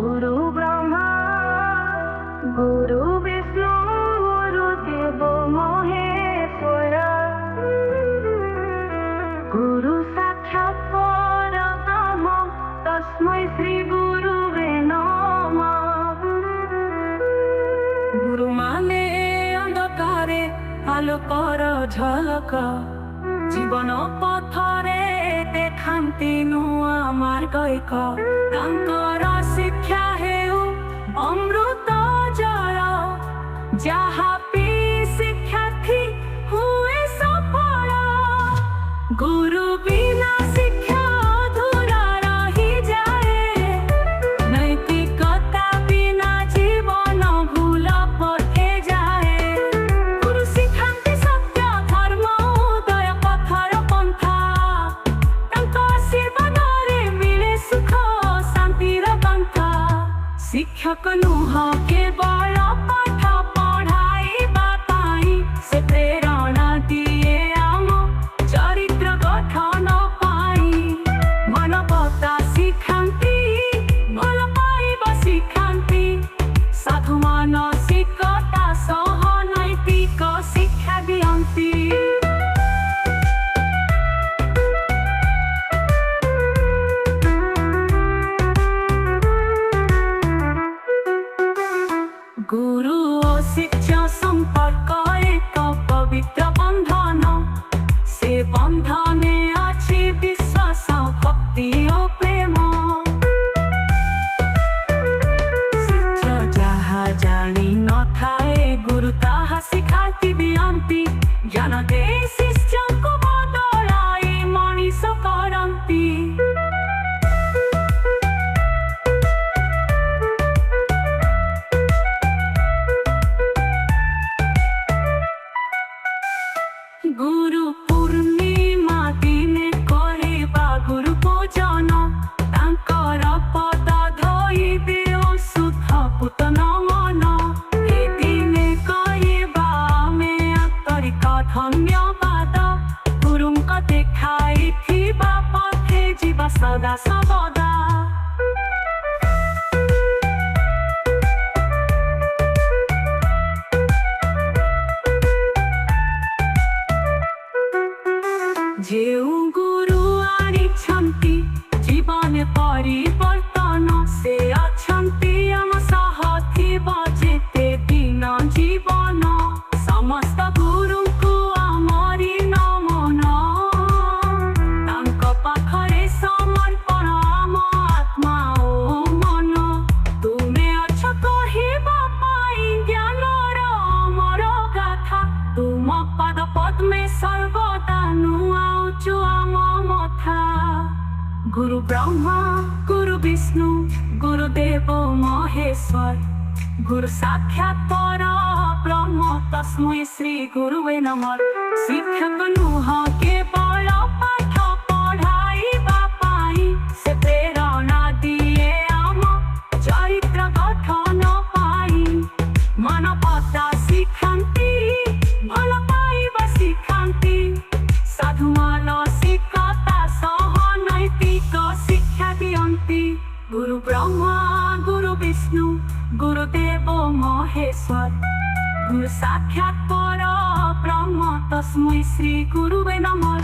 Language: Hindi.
गुरु ब्रह्मा गुरु विष्णु गुरुदेव महेश्वर गुरु साक्षात् परब्रह्म तस्मै श्री गुरुवे नमः। गुरु माने अंधकारे आलोकर झलक जीवन पथरे देखान्ति नुआ मार्ग एक तांकर शिक्षा हेउ अमृत जल जहाँ पी शिक्षार्थी हुए सफल। गुरु बिना शिक्षा अधूरा रही जाए नैतिकता बिना जीवन भूल पथे जाए। गुरु शिखान्ति सत्य धर्म उदय पथर पंथा तांको आशीर्वादरे मिले सुख शांतिर पंथा। शिक्षक नुह केवल पाठ पढ़ाइबा पाई से प्रेरणा दिए आम चरित्र गठन पाई। मानवता शिखान्ति भल पाइबा शिखान्ति साधु मानसिकता सह नैतिक शिक्षा दियन्ति। गुरु और शिक्षा संपर्क एक पवित्र बंधन से बंधने अछि विश्वास भक्ति और प्रेम। शिक्षा जहाँ जानी न थाए गुरु ताहा शिखाती दियन्ति ज्ञान दे शिष्य को बदलाई मनीष करन्ति। गुरु पूर्णिमा दिने करिबा गुरु पूजन तांकर पद धोई देओ शुद्ध पुत नमन। ए दिने करिबा आमे आन्तरिक धन्यवाद गुरुंक देखाई थिबा पथे जीवा सदा सर्वदा। जेउ गुरु आनिछन्ति जीवन परिवर्तन से अछन्ति आम साथी बजेते दिन जीवन। समस्त गुरुको आमरि नमन तांक पाखरे समर्पण आम आत्मा ओ मन। तुमे अछ कहिबा पाई ज्ञानर अमर गाथा तुम पद पद्मे सर्वदा नुआ मथा। गुरु ब्रह्मा गुरु विष्णु गुरुदेव महेश्वर गुरु साक्षात् परब्रह्म तस्मै श्री गुरुवे नमः। शिक्षक नुह केवल पाठ पढ़ाइबा पाई से प्रेरणा दिए आम चरित्र गठन पाई। मानवता शिखान्ति भल पाइबा शिखान्ति साधु मानसिकता सह नैतिक शिक्षा दियन्ति। गुरु ब्रह्मा गुरु विष्णु गुरुदेव महेश्वर गुरु साक्षात् परब्रह्म तस्मै श्री गुरुवे नमः।